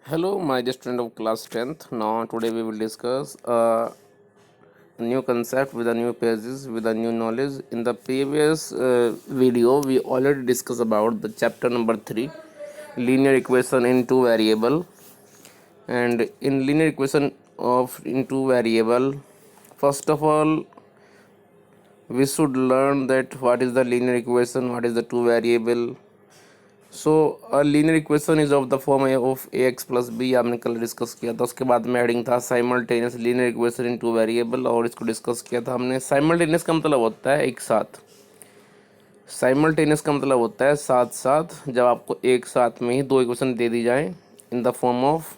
Hello, my dear student of class 10th. Now, today we will discuss a new concept with a new pages with a new knowledge. In the previous video, we already discussed about the chapter number 3, linear equation in two variable. And in linear equation of in two variable, first of all, we should learn that what is the linear equation, what is the two variable. So a linear equation is of the form of a x plus b, आपने कल discuss किया था। उसके बाद में adding था simultaneous linear equation इन two variable, और इसको डिस्कस किया था हमने। साइमल्टेनियस का मतलब होता है एक साथ, साइमल्टेनियस का मतलब होता है साथ साथ, जब आपको एक साथ में ही दो इक्वेशन दे दी जाए in the form of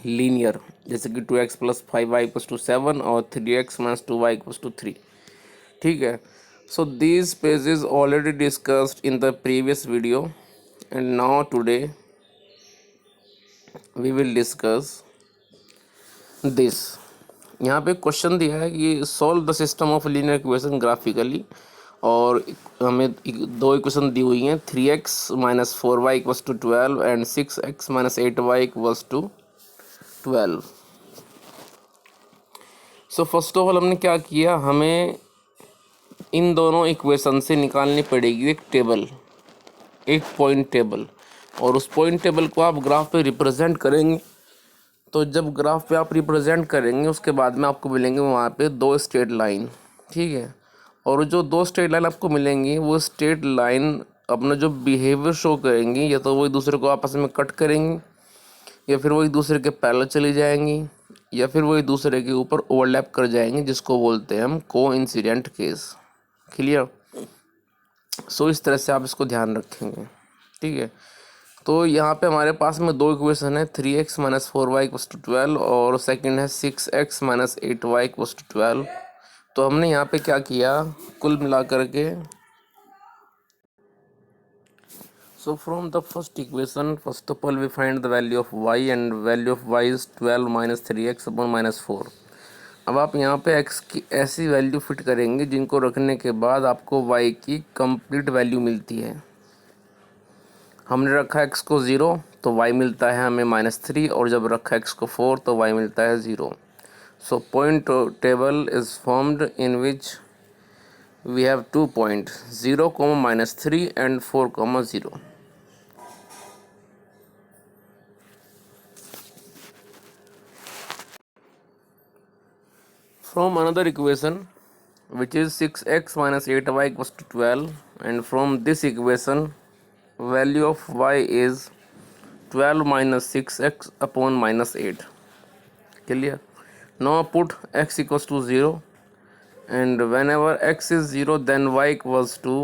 linear, जैसे कि 2x plus 5y equals to 7 और 3x minus 2y equals to 3। ठीक है। So these pages already discussed in the previous video and now today we will discuss this। यहाँ पे question दिया है कि solve the system of linear equation graphically, और हमें दो इक्वेशन दी हुई हैं 3x minus 4y equals to 12 and 6x minus 8y equals to 12। So first of all हमने क्या किया, हमें इन दोनों इक्वेशन से निकालनी पड़ेगी एक टेबल, एक पॉइंट टेबल, और उस पॉइंट टेबल को आप ग्राफ पे रिप्रेजेंट करेंगे। तो जब ग्राफ पे आप रिप्रेजेंट करेंगे उसके बाद में आपको मिलेंगे वहाँ पे दो स्ट्रेट लाइन। ठीक है। और जो दो स्ट्रेट लाइन आपको मिलेंगी वो स्ट्रेट लाइन अपना जो बिहेवियर शो करेंगी, या तो वो एक दूसरे को आपस में कट करेंगी, या फिर वो एक दूसरे के पैरेलल चली जाएंगी, या फिर वो एक दूसरे के ऊपर ओवरलैप कर जाएंगी, जिसको बोलते हैं हम कोइंसिडेंट केस। क्लियर। सो इस तरह से आप इसको ध्यान रखेंगे। ठीक है। तो यहाँ पे हमारे पास में दो इक्वेशन है, 3x minus 4y equals to 12 और सेकंड है 6x minus 8y equals to 12। तो हमने यहाँ पे क्या किया, कुल मिला करके, so from the first equation first of all we find the value of y and value of y is 12 minus 3x upon minus 4। अब आप यहाँ पे x की ऐसी वैल्यू फिट करेंगे जिनको रखने के बाद आपको y की कंप्लीट वैल्यू मिलती है। हमने रखा x को 0 तो y मिलता है हमें -3, और जब रखा x को 4 तो y मिलता है 0। So point table is formed in which we have 2 point 0, -3 and 4, 0। From another equation which is 6x minus 8y equals to 12, and from this equation value of y is 12 minus 6x upon minus 8. Clear. Now put x equals to 0, and whenever x is 0 then y equals to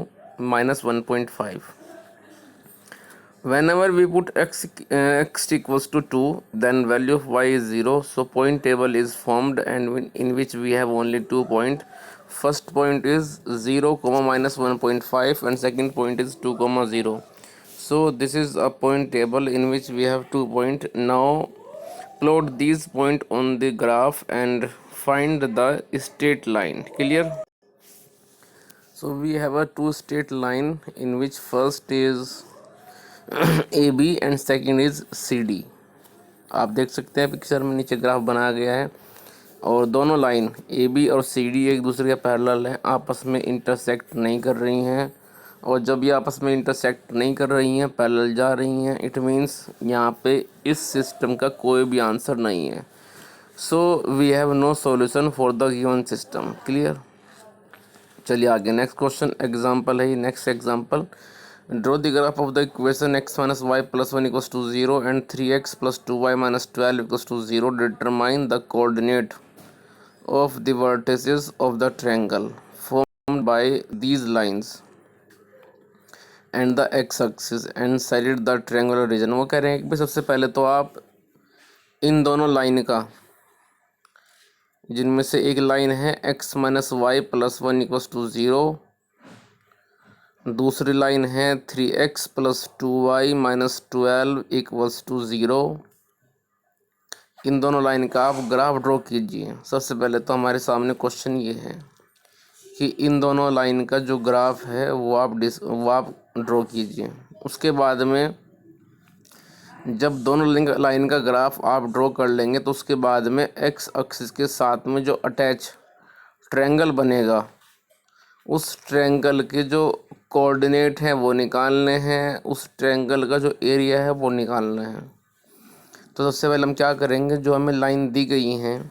minus 1.5. Whenever we put x equals to 2 then value of y is 0. So point table is formed, and in which we have only 2 point. First point is 0 comma minus 1.5 and second point is 2 comma 0. So this is a point table in which we have 2 point. Now plot these point on the graph and find the straight line. Clear. So we have a two straight line in which first is A B and second is C D. आप देख सकते हैं picture में नीचे graph बनाया गया है, और दोनों लाइन ए बी और सी डी एक दूसरे के पैरेलल हैं, आपस में इंटरसेक्ट नहीं कर रही हैं। और जब ये आपस में इंटरसेक्ट नहीं कर रही हैं, पैरेलल जा रही हैं, इट मीन्स यहाँ पे इस सिस्टम का कोई भी आंसर नहीं है। So we have no solution for the given system. Clear. चलिए आगे नेक्स्ट क्वेश्चन एग्जाम्पल है। Next example, draw the graph of the equation x minus y plus 1 equals to 0 and 3x plus 2y minus 12 equals to 0. Determine the coordinate of the vertices of the triangle formed by these lines and the x-axis and select the triangular region। वो कह रहे हैं कि सबसे पहले तो आप इन दोनों लाइन का, जिनमें से एक लाइन है x minus y plus 1 equals to 0, दूसरी लाइन है 3x plus 2y minus 12 equals to 0। इन दोनों लाइन का आप ग्राफ ड्रॉ कीजिए। सबसे पहले तो हमारे सामने क्वेश्चन ये है कि इन दोनों लाइन का जो ग्राफ है वो आप ड्रॉ कीजिए। उसके बाद में जब दोनों लाइन का ग्राफ आप ड्रॉ कर लेंगे तो उसके बाद में एक्स एक्सिस के साथ में जो अटैच ट्रायंगल बनेगा उस ट्रायंगल के जो कोऑर्डिनेट हैं वो निकालने हैं, उस ट्रायंगल का जो एरिया है वो निकालना है। तो सबसे पहले हम क्या करेंगे, जो हमें लाइन दी गई हैं,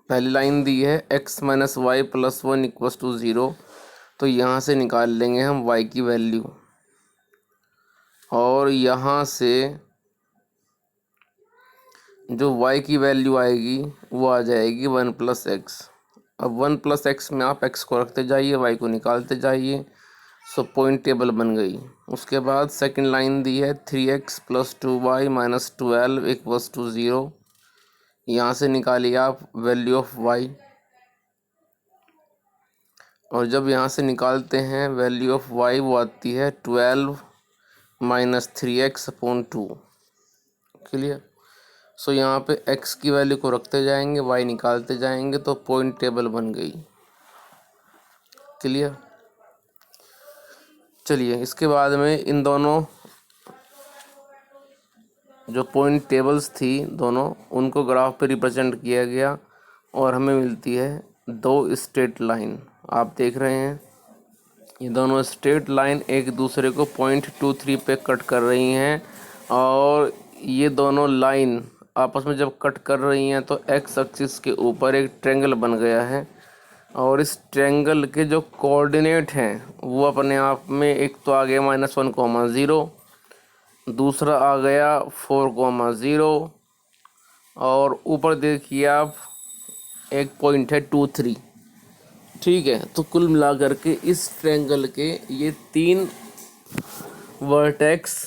पहली लाइन दी है x minus y plus 1 equals to 0, तो यहाँ से निकाल लेंगे हम y की वैल्यू और यहाँ से जो y की वैल्यू आएगी वो आ जाएगी 1 प्लस एक्स। अब 1 प्लस एक्स में आप x को रखते जाइए, y को निकालते जाइए, सो पॉइंट टेबल बन गई। उसके बाद सेकंड लाइन दी है 3x plus 2y minus 12 equals to 0, यहाँ से निकालिए आप वैल्यू ऑफ y और जब यहाँ से निकालते हैं वैल्यू ऑफ y वो आती है 12 माइनस 3x अपॉन 2। क्लियर। सो यहाँ पे x की वैल्यू को रखते जाएंगे, y निकालते जाएंगे, तो पॉइंट टेबल बन गई। क्लियर। चलिए इसके बाद में इन दोनों जो पॉइंट टेबल्स थी दोनों, उनको ग्राफ पे रिप्रेजेंट किया गया और हमें मिलती है दो स्ट्रेट लाइन। आप देख रहे हैं ये दोनों स्ट्रेट लाइन एक दूसरे को 0.23 पे कट कर रही हैं और ये दोनों लाइन आपस में जब कट कर रही हैं तो एक्स एक्सिस के ऊपर एक ट्रायंगल बन गया है और इस ट्रायंगल के जो कोऑर्डिनेट हैं वो अपने आप में, एक तो आ गया -1,0, दूसरा आ गया 4,0 और ऊपर देखिए आप एक पॉइंट है 2,3। ठीक है, तो कुल मिला करके इस ट्रायंगल के ये 3 वर्टेक्स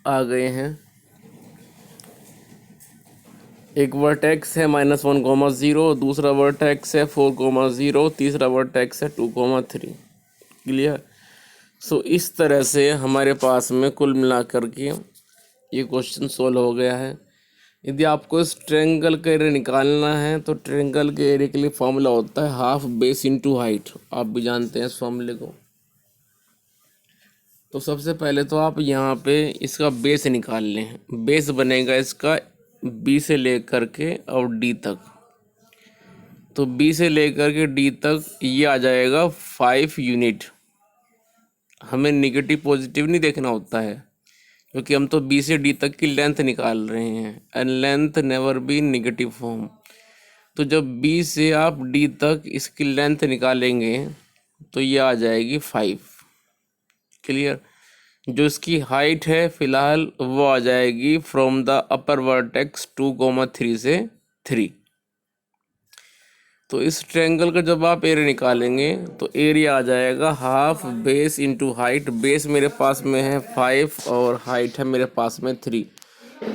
आ गए हैं। एक वर्टेक्स है -1,0, दूसरा वर्टेक्स है 4,0, तीसरा वर्टेक्स है 2,3। क्लियर। सो इस तरह से हमारे पास में कुल मिला करके ये क्वेश्चन सोल्व हो गया है। यदि आपको इस ट्रायंगल का एरिया निकालना है तो ट्रायंगल के एरिया के लिए फॉर्मूला होता है हाफ बेस इनटू हाइट। आप भी जानते हैं इस फॉर्मूले को। तो सबसे पहले तो आप यहाँ पे इसका बेस निकाल लें। बेस बनेगा इसका बी से लेकर के और डी तक। तो बी से लेकर के डी तक ये आ जाएगा 5 यूनिट। हमें नेगेटिव पॉजिटिव नहीं देखना होता है क्योंकि हम तो बी से डी तक की लेंथ निकाल रहे हैं and length never be negative form. तो जब बी से आप डी तक इसकी लेंथ निकालेंगे तो ये आ जाएगी 5। क्लियर। जो इसकी हाइट है फिलहाल वो आ जाएगी फ्रॉम द अपर वर्टेक्स 2,3 से 3। तो इस ट्रायंगल का जब आप एरिया निकालेंगे तो एरिया आ जाएगा half base into height. Base मेरे पास में है 5 और हाइट है मेरे पास में 3।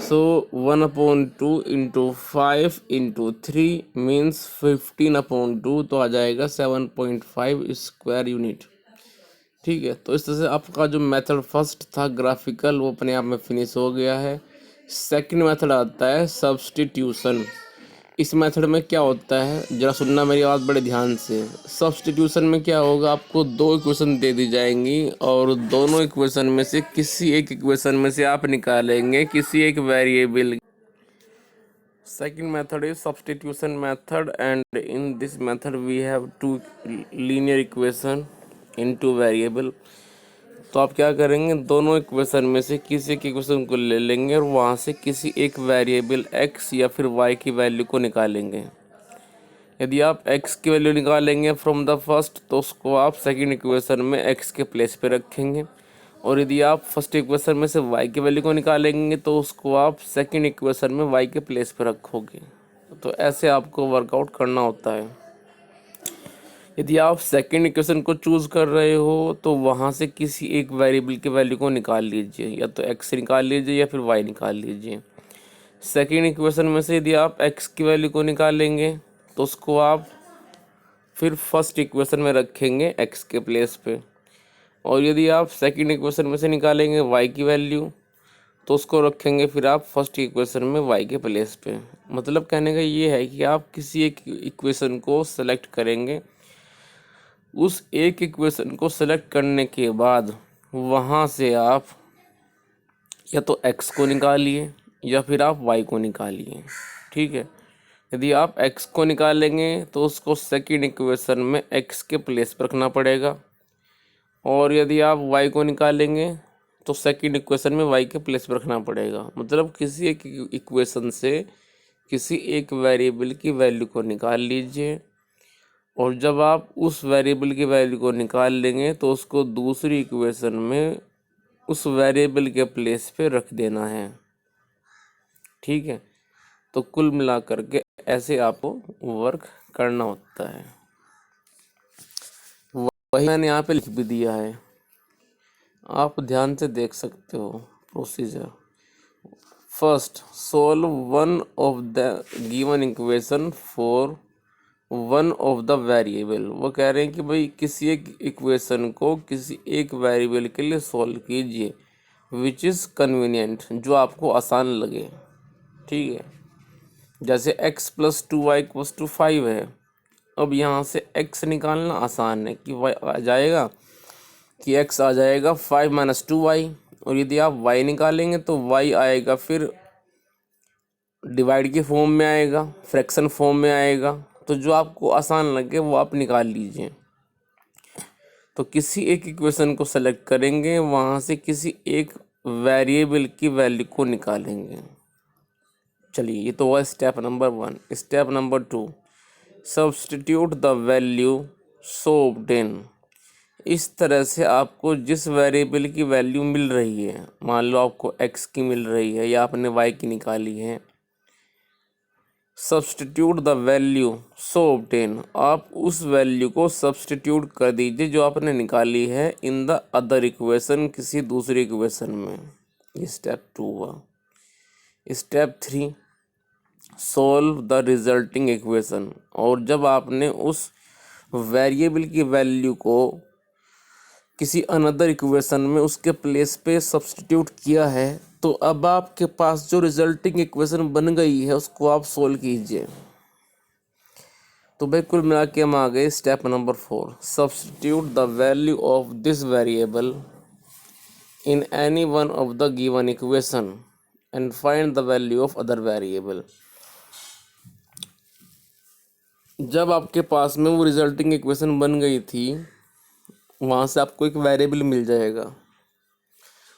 सो 1/2 इंटू 5 इंटू 3 मीन्स 15/2, तो आ जाएगा 7.5 स्क्वायर यूनिट। ठीक है। तो इस तरह से आपका जो मेथड फर्स्ट था ग्राफिकल वो अपने आप में फिनिश हो गया है। सेकंड मेथड आता है सब्स्टिट्यूशन। इस मेथड में क्या होता है, जरा सुनना मेरी बात बड़े ध्यान से। सब्स्टिट्यूशन में क्या होगा, आपको 2 इक्वेशन दे दी जाएंगी और दोनों इक्वेशन में से किसी एक इक्वेशन में से आप निकालेंगे किसी एक variable. Second method is substitution method and in this method we have 2 linear equation in 2 variable. तो आप क्या करेंगे, दोनों इक्वेशन में से किसी एक इक्वेशन को ले लेंगे और वहाँ से किसी एक वेरिएबल x या फिर y की वैल्यू को निकालेंगे। यदि आप x की वैल्यू निकालेंगे फ्रॉम द फर्स्ट तो उसको आप सेकंड इक्वेशन में x के प्लेस पे रखेंगे और यदि आप फर्स्ट इक्वेशन में से y की वैल्यू को निकालेंगे तो उसको आप सेकंड इक्वेशन में y के प्लेस पे रखोगे। तो ऐसे आपको वर्कआउट करना होता है। यदि आप सेकंड इक्वेशन को चूज़ कर रहे हो तो वहाँ से किसी एक वेरिएबल की वैल्यू को निकाल लीजिए, या तो x निकाल लीजिए या फिर y निकाल लीजिए। सेकंड इक्वेशन में से यदि आप x की वैल्यू को निकालेंगे तो उसको आप फिर फर्स्ट इक्वेशन में रखेंगे x के प्लेस पे, और यदि आप सेकंड इक्वेशन में से निकालेंगे y की वैल्यू तो उसको रखेंगे फिर आप फर्स्ट इक्वेशन में y के प्लेस पे। मतलब कहने का ये है कि आप किसी एक इक्वेशन को सेलेक्ट करेंगे, उस एक इक्वेशन को सेलेक्ट करने के बाद वहाँ से आप या तो x को निकालिए या फिर आप y को निकालिए। ठीक है, यदि आप x को निकालेंगे तो उसको सेकंड इक्वेशन में x के प्लेस पर रखना पड़ेगा, और यदि आप y को निकालेंगे तो सेकंड इक्वेशन में y के प्लेस पर रखना पड़ेगा। मतलब किसी एक इक्वेशन से किसी एक वेरिएबल की वैल्यू को निकाल लीजिए, और जब आप उस वेरिएबल की वैल्यू को निकाल लेंगे तो उसको दूसरी इक्वेशन में उस वेरिएबल के प्लेस पे रख देना है। ठीक है, तो कुल मिलाकर के ऐसे आपको वर्क करना होता है। वही मैंने यहाँ पे लिख भी दिया है, आप ध्यान से देख सकते हो procedure. First, solve one of the given equation for one of the variable. वो कह रहे हैं कि भाई किसी एक इक्वेशन को किसी एक वेरिएबल के लिए सॉल्व कीजिए विच इज़ कन्वीनियंट, जो आपको आसान लगे। ठीक है, जैसे x plus 2y equals to 5 है। अब यहाँ से x निकालना आसान है कि y आ जाएगा, कि x आ जाएगा 5 माइनस 2y, और यदि आप y निकालेंगे तो y आएगा फिर डिवाइड के फॉर्म में आएगा, फ्रैक्शन फॉर्म में आएगा। तो जो आपको आसान लगे वो आप निकाल लीजिए। तो किसी एक इक्वेशन को सेलेक्ट करेंगे, वहाँ से किसी एक वेरिएबल की वैल्यू को निकालेंगे। चलिए, ये तो हुआ step number 1। Step number 2, substitute the value so obtain. इस तरह से आपको जिस वेरिएबल की वैल्यू मिल रही है, मान लो आपको x की मिल रही है या आपने y की निकाली है, substitute the value so obtain, आप उस वैल्यू को सब्स्टिट्यूट कर दीजिए जो आपने निकाली है इन द अदर इक्वेशन, किसी दूसरी इक्वेशन में। ये स्टेप 2 हुआ। Step 3, solve the resulting equation. और जब आपने उस वेरिएबल की वैल्यू को किसी अनदर इक्वेशन में उसके प्लेस पे सब्स्टिट्यूट किया है, तो अब आपके पास जो रिजल्टिंग इक्वेशन बन गई है उसको आप सोल्व कीजिए। तो भाई कुल मिला के हम आ गए step number 4, substitute the value of this variable in any one of the given equation and find the value of other variable. जब आपके पास में वो रिजल्टिंग इक्वेशन बन गई थी, वहाँ से आपको एक वेरिएबल मिल जाएगा।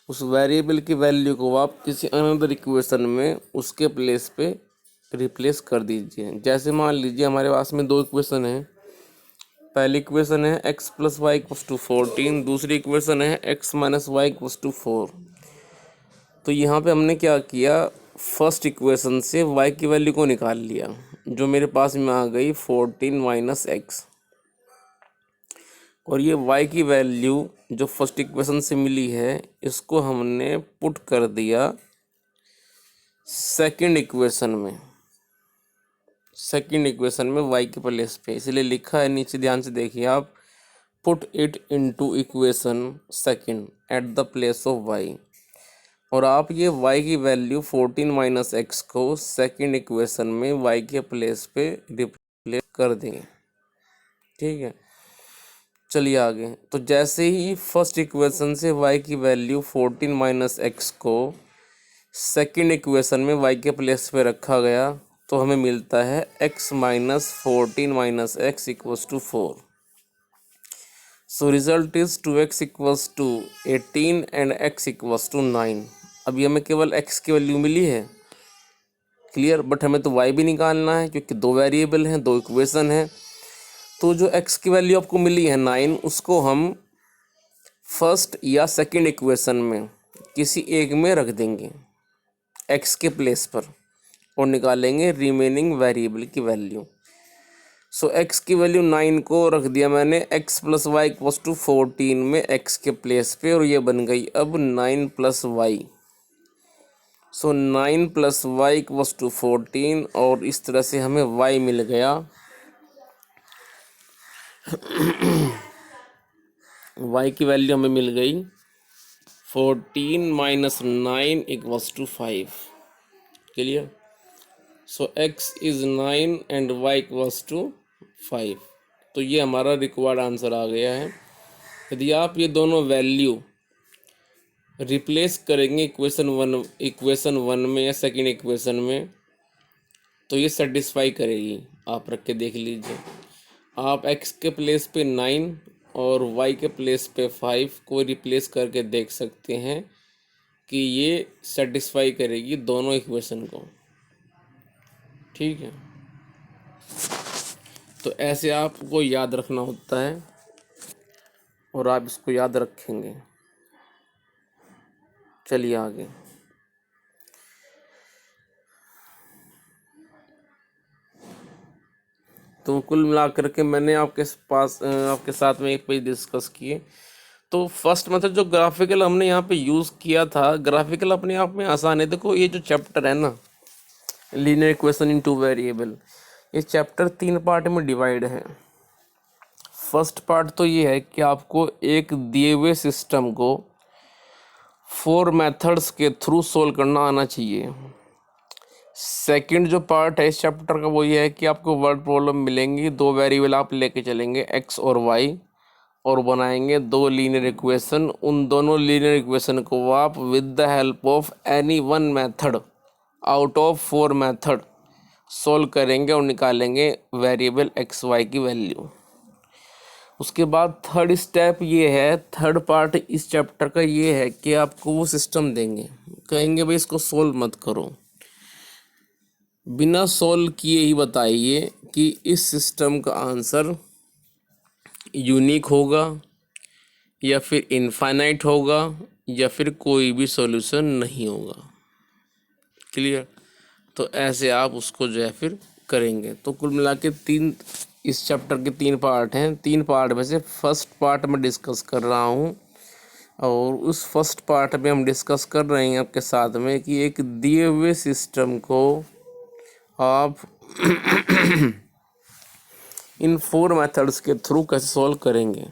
उस वेरिएबल की वैल्यू को आप किसी अनदर इक्वेशन में उसके प्लेस पे रिप्लेस कर दीजिए। जैसे मान लीजिए हमारे पास में दो इक्वेशन है। पहली इक्वेशन है x plus y equals to 14, दूसरी इक्वेशन है x minus y equals to 4। तो यहाँ पे हमने क्या किया, फर्स्ट इक्वेशन से y की वैल्यू को निकाल लिया, जो मेरे पास में आ गई 14 माइनस एक्स। और ये y की वैल्यू जो फर्स्ट इक्वेशन से मिली है, इसको हमने पुट कर दिया सेकंड इक्वेशन में। सेकंड इक्वेशन में y के प्लेस पे, इसलिए लिखा है नीचे, ध्यान से देखिए आप, put it into equation second at the place of y। और आप ये y की वैल्यू 14 माइनस एक्स को सेकंड इक्वेशन में y के प्लेस पे रिप्लेस कर देंगे। ठीक है, चलिए आगे। तो जैसे ही फर्स्ट इक्वेशन से y की वैल्यू 14 माइनस एक्स को सेकेंड इक्वेशन में y के प्लेस पे रखा गया, तो हमें मिलता है x minus 14 minus x equals to 4। So result is 2x equals to 18 and x equals to 9। अभी हमें केवल x की वैल्यू मिली है, क्लियर, बट हमें तो y भी निकालना है क्योंकि दो वेरिएबल हैं, दो इक्वेशन हैं। तो जो x की वैल्यू आपको मिली है 9, उसको हम फर्स्ट या सेकंड इक्वेशन में किसी एक में रख देंगे x के प्लेस पर, और निकालेंगे रिमेनिंग वेरिएबल की वैल्यू। सो x की वैल्यू 9 को रख दिया मैंने x plus y equals to 14 में x के प्लेस पे, और ये बन गई अब 9 plus y. So 9 plus y equals to 14, और इस तरह से हमें y मिल गया। y की वैल्यू हमें मिल गई 14 minus 9 equals to 5। Clear? So x is 9 and y equals to 5। तो ये हमारा रिक्वायर्ड आंसर आ गया है। यदि आप ये दोनों वैल्यू रिप्लेस करेंगे इक्वेशन वन में या सेकंड इक्वेशन में, तो ये सेटिस्फाई करेगी। आप रख के देख लीजिए। आप x के प्लेस पे 9 और y के प्लेस पे 5 को रिप्लेस करके देख सकते हैं कि ये सेटिस्फाई करेगी दोनों इक्वेशन को। ठीक है, तो ऐसे आपको याद रखना होता है और आप इसको याद रखेंगे। चलिए आगे। तो कुल मिलाकर के मैंने आपके साथ में एक पेज डिस्कस किए। तो फर्स्ट मेथड जो ग्राफिकल हमने यहाँ पे यूज़ किया था, ग्राफिकल अपने आप में आसान है। देखो ये जो चैप्टर है ना, लीनियर इक्वेशन इन टू वेरिएबल, ये चैप्टर 3 पार्ट में डिवाइड है। फर्स्ट पार्ट तो ये है कि आपको एक दिए हुए सिस्टम को 4 मेथड्स के थ्रू सोल्व करना आना चाहिए। सेकंड जो पार्ट है इस चैप्टर का वो ये है कि आपको वर्ड प्रॉब्लम मिलेंगी, 2 वेरिएबल आप लेके चलेंगे x और y, और बनाएंगे 2 लीनियर इक्वेशन। उन दोनों लीनियर इक्वेशन को आप with the help of any one method out of 4 method solve करेंगे और निकालेंगे वेरिएबल एक्स वाई की वैल्यू। उसके बाद थर्ड स्टेप ये है, थर्ड पार्ट इस चैप्टर का ये है कि आपको वो सिस्टम देंगे, कहेंगे भाई इसको सोल्व मत करो, बिना सोल्व किए ही बताइए कि इस सिस्टम का आंसर यूनिक होगा या फिर इनफाइनाइट होगा या फिर कोई भी सॉल्यूशन नहीं होगा। क्लियर? तो ऐसे आप उसको जो है फिर करेंगे। तो कुल मिला के इस चैप्टर के 3 पार्ट हैं। 3 पार्ट में से फर्स्ट पार्ट में डिस्कस कर रहा हूँ, और उस फर्स्ट पार्ट में हम डिस्कस कर रहे हैं आपके साथ में कि एक दिए हुए सिस्टम को आप इन 4 मेथड्स के थ्रू कैसे सॉल्व करेंगे।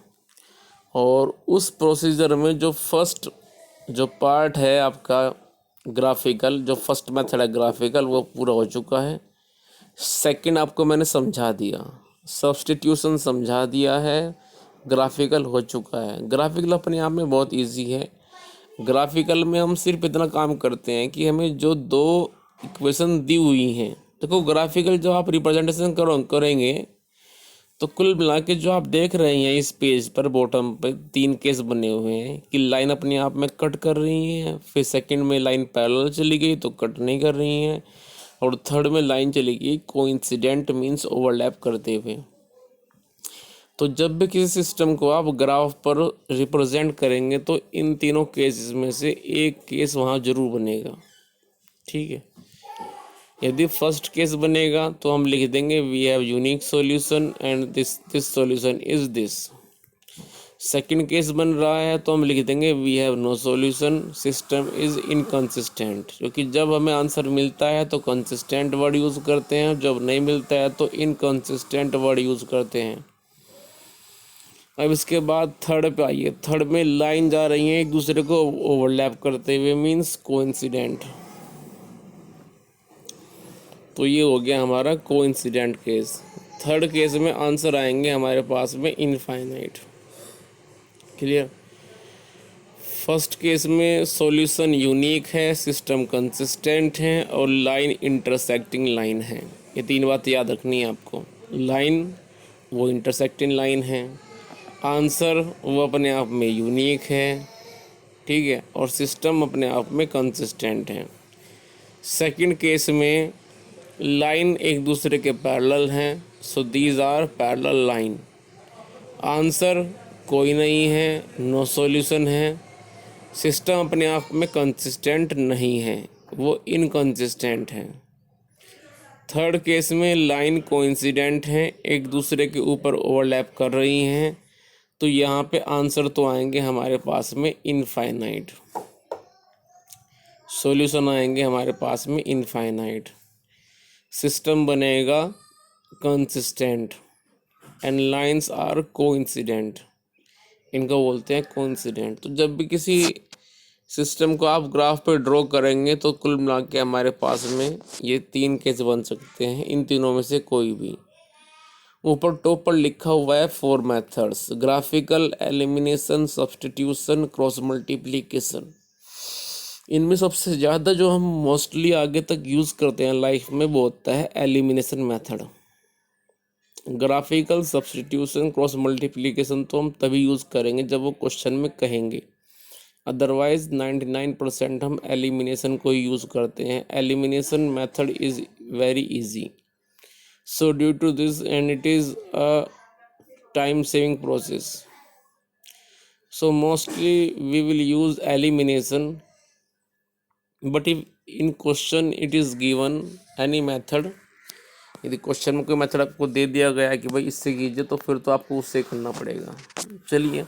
और उस प्रोसीजर में जो पार्ट है आपका ग्राफिकल, जो फर्स्ट मेथड है ग्राफिकल, वो पूरा हो चुका है। सेकंड आपको मैंने समझा दिया, सब्स्टिट्यूशन समझा दिया है, ग्राफिकल हो चुका है। ग्राफिकल अपने आप में बहुत इजी है। ग्राफिकल में हम सिर्फ इतना काम करते हैं कि हमें जो 2 इक्वेशन दी हुई हैं, देखो ग्राफिकल जब आप रिप्रेजेंटेशन करेंगे तो कुल मिला के जो आप देख रहे हैं इस पेज पर बॉटम पे 3 केस बने हुए हैं कि लाइन अपने आप में कट कर रही है, फिर सेकंड में लाइन पैरेलल चली गई तो कट नहीं कर रही है, और थर्ड में लाइन चली गई कोइंसिडेंट मीन्स ओवरलैप करते हुए। तो जब भी किसी सिस्टम को आप ग्राफ पर रिप्रेजेंट करेंगे तो इन तीनों केसेस में से एक केस वहाँ जरूर बनेगा। ठीक है, यदि फर्स्ट केस बनेगा तो हम लिख देंगे we have unique solution and this solution is this. Second case बन रहा है तो हम लिख देंगे we have no solution, system is inconsistent. क्योंकि जब हमें आंसर मिलता है तो कंसिस्टेंट वर्ड यूज़ करते हैं, जब नहीं मिलता है तो इनकंसिस्टेंट वर्ड यूज़ करते हैं। अब इसके बाद थर्ड पे आइए। थर्ड में लाइन जा रही है एक दूसरे को ओवरलैप करते हुए, मीन्स कोइंसिडेंट। तो ये हो गया हमारा कोइंसिडेंट केस। थर्ड केस में आंसर आएंगे हमारे पास में इनफाइनाइट। क्लियर? फर्स्ट केस में सॉल्यूशन यूनिक है, सिस्टम कंसिस्टेंट है और लाइन इंटरसेक्टिंग लाइन है। ये 3 बात याद रखनी है आपको। लाइन वो इंटरसेक्टिंग लाइन है, आंसर वो अपने आप में यूनिक है, ठीक है, और सिस्टम अपने आप में कंसिस्टेंट है। सेकंड केस में लाइन एक दूसरे के पैरेलल हैं, so these are parallel line. Answer कोई नहीं है, नो सॉल्यूशन है। सिस्टम अपने आप में कंसिस्टेंट नहीं है, वो इनकंसिस्टेंट है। थर्ड केस में लाइन कोइंसिडेंट हैं, एक दूसरे के ऊपर ओवरलैप कर रही हैं, तो यहाँ पे आंसर तो आएंगे हमारे पास में इनफाइनाइट, सॉल्यूशन आएंगे हमारे पास में इनफाइनाइट। सिस्टम बनेगा consistent and lines are coincident, इनको बोलते हैं कोइंसिडेंट। तो जब भी किसी सिस्टम को आप ग्राफ पे ड्रॉ करेंगे तो कुल मिला के हमारे पास में ये 3 केस बन सकते हैं, इन तीनों में से कोई भी। ऊपर टॉप पर लिखा हुआ है 4 methods: graphical, elimination, substitution, cross multiplication. इनमें सबसे ज़्यादा जो हम मोस्टली आगे तक यूज़ करते हैं लाइफ में वो होता है elimination method. Graphical substitution cross multiplication तो हम तभी यूज़ करेंगे जब वो क्वेश्चन में कहेंगे, अदरवाइज 99% हम एलिमिनेशन को यूज़ करते हैं। Elimination method is very easy, so due to this and it is a time saving process, so mostly we will use elimination, but if in question it is given any method, यदि question में कोई method आपको दे दिया गया है कि भाई इससे कीजिए, तो फिर तो आपको उससे करना पड़ेगा। चलिए,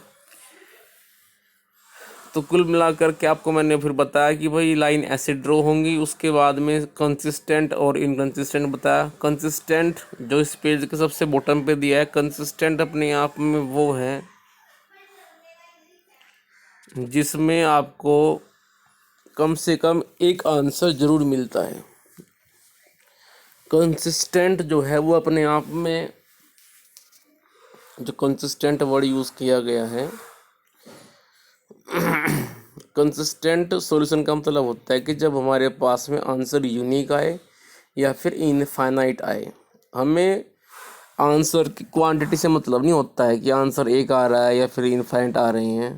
तो कुल मिलाकर के आपको मैंने फिर बताया कि भाई लाइन ऐसे ड्रॉ होंगी, उसके बाद में कंसिस्टेंट और इनकंसिस्टेंट बताया। कंसिस्टेंट जो इस पेज के सबसे बॉटम पे दिया है, कंसिस्टेंट अपने आप में वो है जिसमें आपको कम से कम एक आंसर जरूर मिलता है। कंसिस्टेंट जो है वो अपने आप में, जो कंसिस्टेंट वर्ड यूज़ किया गया है, कंसिस्टेंट सॉल्यूशन का मतलब होता है कि जब हमारे पास में आंसर यूनिक आए या फिर इनफाइनाइट आए। हमें आंसर की क्वांटिटी से मतलब नहीं होता है कि आंसर एक आ रहा है या फिर इनफाइनाइट आ रहे हैं।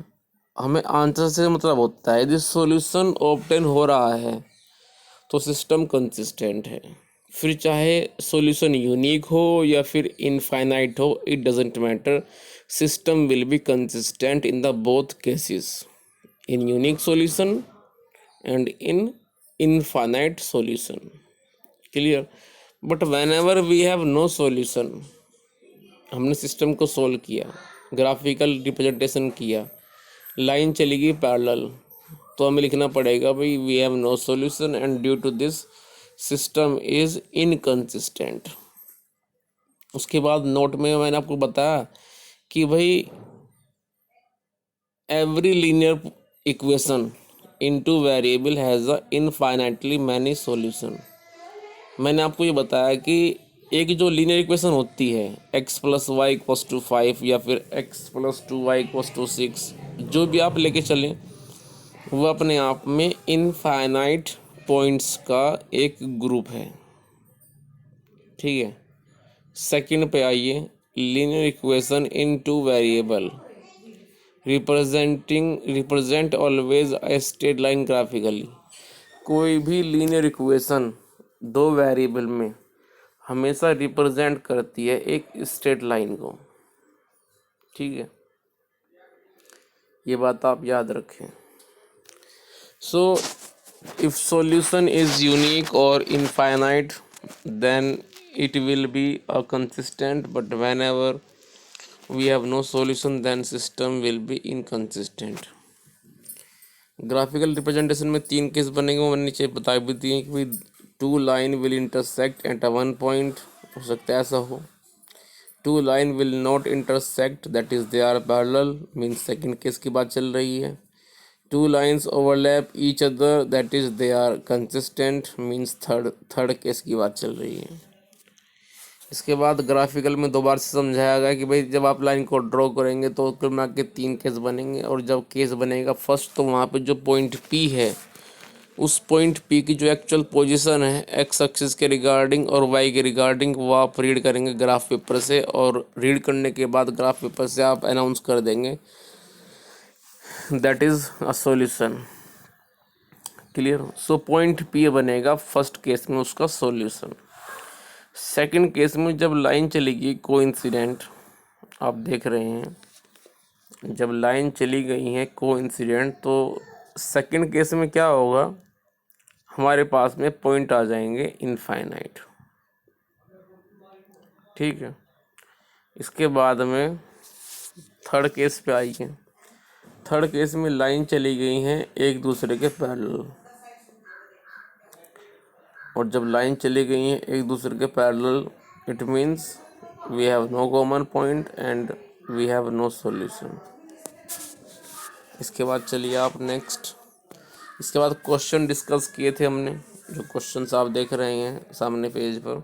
हमें आंसर से मतलब होता है यदि सॉल्यूशन ऑब्टेन हो रहा है तो सिस्टम कंसिस्टेंट है। फिर चाहे सॉल्यूशन यूनिक हो या फिर इनफाइनाइट हो, it doesn't matter, system will be consistent in the both cases, in unique solution and in infinite solution. Clear? But whenever we have no solution, हमने system को solve किया, graphical representation किया, line चलेगी parallel, तो हमें लिखना पड़ेगा भाई we have no solution and due to this system is inconsistent. उसके बाद नोट में मैंने आपको बताया कि भाई every linear equation into variable has a infinitely many solution. मैंने आपको ये बताया कि एक जो लीनियर इक्वेशन होती है x plus y equals to 5 या फिर x plus 2y equals to 6, जो भी आप लेके चलें, वो अपने आप में इनफाइनाइट पॉइंट्स का एक ग्रुप है। ठीक है, सेकंड पे आइए, linear equation in two variable represent always a straight line graphically. कोई भी लीनियर इक्वेशन दो वेरिएबल में हमेशा रिप्रेजेंट करती है एक स्ट्रेट लाइन को। ठीक है, ये बात आप याद रखें। सो if solution is unique or infinite, then it will be a consistent, but whenever we have no solution then system will be inconsistent। Graphical representation में तीन केस बनेंगे, वो मैंने नीचे बता भी दिए कि two line will intersect at a one point, हो सकता है ऐसा हो। Two line will not intersect, that is they are parallel, means second case की बात चल रही है। Two lines overlap each other, that is they are consistent, means third case की बात चल रही है। इसके बाद ग्राफिकल में दो बार से समझाया गया कि भाई जब आप लाइन को ड्रॉ करेंगे तो कुल मिला के तीन केस बनेंगे, और जब केस बनेगा फर्स्ट, तो वहाँ पे जो पॉइंट पी है, उस पॉइंट पी की जो एक्चुअल पोजीशन है एक्स एक्सिस के रिगार्डिंग और वाई के रिगार्डिंग, वो आप रीड करेंगे ग्राफ पेपर से, और रीड करने के बाद ग्राफ पेपर से आप अनाउंस कर देंगे that is a solution. Clear? So point P बनेगा फर्स्ट केस में उसका सॉल्यूशन। सेकंड केस में जब लाइन चलेगी कोइंसिडेंट, आप देख रहे हैं जब लाइन चली गई है कोइंसिडेंट, तो सेकंड केस में क्या होगा, हमारे पास में पॉइंट आ जाएंगे इनफाइनाइट। ठीक है, इसके बाद में थर्ड केस पे आइए। थर्ड केस में लाइन चली गई हैं एक दूसरे के पैरेलल, और जब लाइन चली गई हैं एक दूसरे के parallel, it means we have no common point and we have no solution. इसके बाद चलिए आप नेक्स्ट। इसके बाद क्वेश्चन डिस्कस किए थे हमने, जो क्वेश्चंस आप देख रहे हैं सामने पेज पर,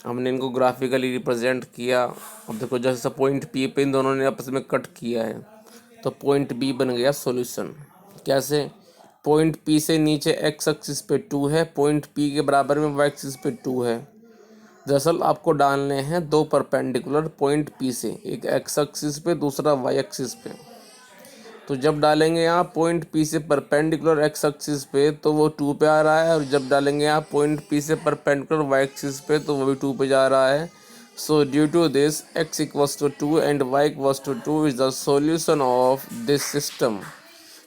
हमने इनको ग्राफिकली रिप्रेजेंट किया। अब देखो जैसे पॉइंट पी पे इन दोनों ने आपस में कट किया है, तो पॉइंट बी बन गया सॉल्यूशन। कैसे? पॉइंट पी से नीचे एक्स एक्सिस पे 2 है, पॉइंट पी के बराबर में वाई एक्सिस पे 2 है। दरअसल आपको डालने हैं दो परपेंडिकुलर पॉइंट पी से, एक एक्स एक्सिस पे दूसरा वाई एक्सिस पे। तो जब डालेंगे यहाँ पॉइंट पी से परपेंडिकुलर एक्स एक्सिस पे तो वो 2 पे आ रहा है, और जब डालेंगे यहाँ पॉइंट पी से परपेंडिकुलर वाई एक्सिस पे तो वो भी 2 पे जा रहा है। So due to this x equals to 2 and y equals to 2 is the solution of this system,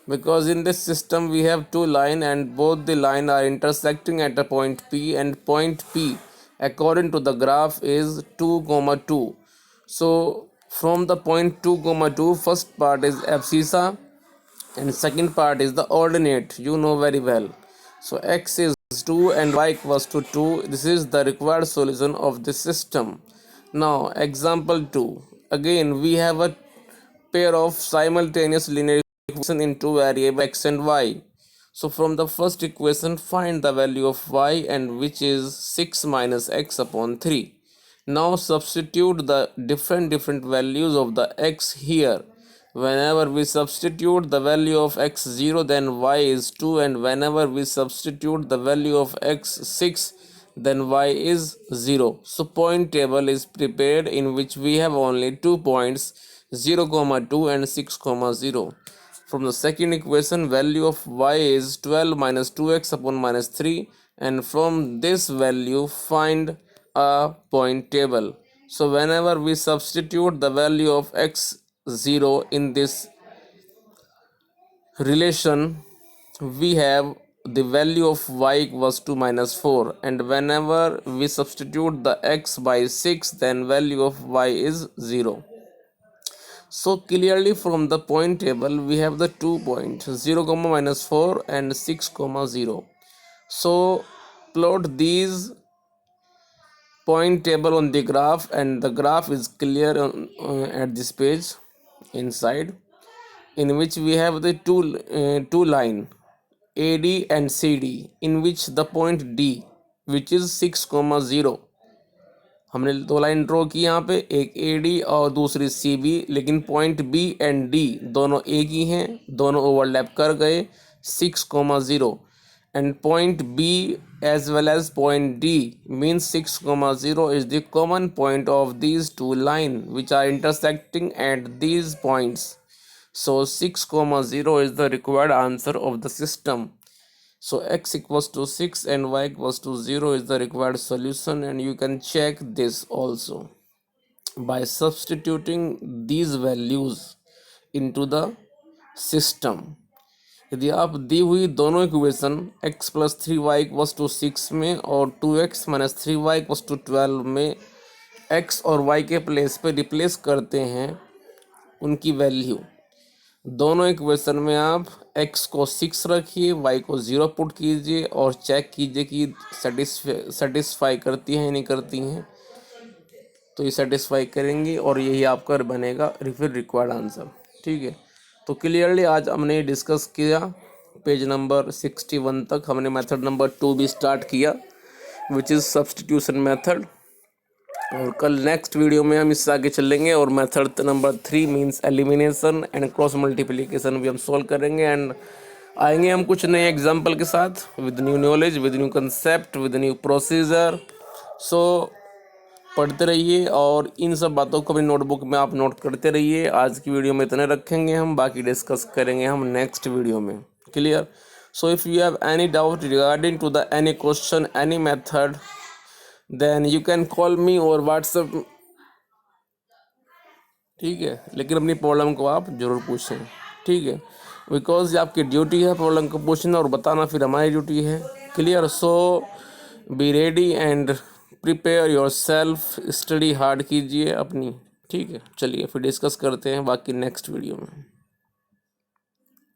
because in this system we have two line and both the line are intersecting at a point P, and point P according to the graph is 2 comma 2. So from the point 2 comma 2, first part is abscissa and second part is the ordinate, you know very well. So x is 2 and y equals to 2. This is the required solution of this system. Now example 2, again we have a pair of simultaneous linear equation in two variables x and y. So from the first equation find the value of y, and which is 6 minus x upon 3. Now substitute the different values of the x here. Whenever we substitute the value of x 0, then y is 2, and whenever we substitute the value of x 6, then y is 0. So point table is prepared in which we have only 2 points, 0 comma 2 and 6 comma 0. From the second equation, value of y is 12 minus 2x upon minus 3, and from this value find a point table. So whenever we substitute the value of x 0 in this relation, we have the value of y equals to minus 4, and whenever we substitute the x by 6, then value of y is 0. So clearly from the point table we have the 2 points, 0 comma minus 4 and 6 comma 0. So plot these point table on the graph, and the graph is clear at this page inside, in which we have the two line AD and CD, in which the point D, which is 6 comma 0, हमने दो line draw की यहाँ पे, एक AD और दूसरी CB, लेकिन point B and D दोनों एक ही हैं, दोनों ओवरलैप कर गए 6 comma 0, and point B as well as point D means 6 comma 0 is the common point of these two lines which are intersecting at these points. So 6 comma 0 is the required answer of the system. So x equals to 6 and y equals to 0 is the required solution, and you can check this also by substituting these values into the system. यदि आप दी हुई दोनों equation x plus 3y equals to 6 में और 2x minus 3y equals to 12 में x और y के प्लेस पे रिप्लेस करते हैं उनकी वैल्यू, दोनों इक्वेशन में आप x को 6 रखिए, y को 0 पुट कीजिए और चेक कीजिए कि सेटिस्फाई करती हैं या नहीं करती हैं। तो ये सेटिस्फाई करेंगी और यही आपका बनेगा फिर रिक्वायर्ड आंसर। ठीक है, तो क्लियरली आज हमने डिस्कस किया पेज नंबर 61 तक। हमने मेथड नंबर 2 भी स्टार्ट किया विच इज़ सब्स्टिट्यूशन मेथड, और कल नेक्स्ट वीडियो में हम इससे आगे चलेंगे और method number 3 means elimination and cross multiplication भी हम सॉल्व करेंगे, एंड आएंगे हम कुछ नए एग्जाम्पल के साथ with new knowledge, with new concept, with new procedure. So पढ़ते रहिए और इन सब बातों को अपनी नोटबुक में आप नोट करते रहिए। आज की वीडियो में इतने रखेंगे हम, बाकी डिस्कस करेंगे हम नेक्स्ट वीडियो में। Clear? So if you have any doubt regarding to the any question any method, then you can call me और व्हाट्सएप। ठीक है, लेकिन अपनी प्रॉब्लम को आप ज़रूर पूछें। ठीक है, बिकॉज ये आपकी ड्यूटी है प्रॉब्लम को पूछना और बताना, फिर हमारी ड्यूटी है। Clear? So be ready and prepare your self, study hard कीजिए अपनी। ठीक है, चलिए फिर डिस्कस करते हैं बाकी नेक्स्ट वीडियो में।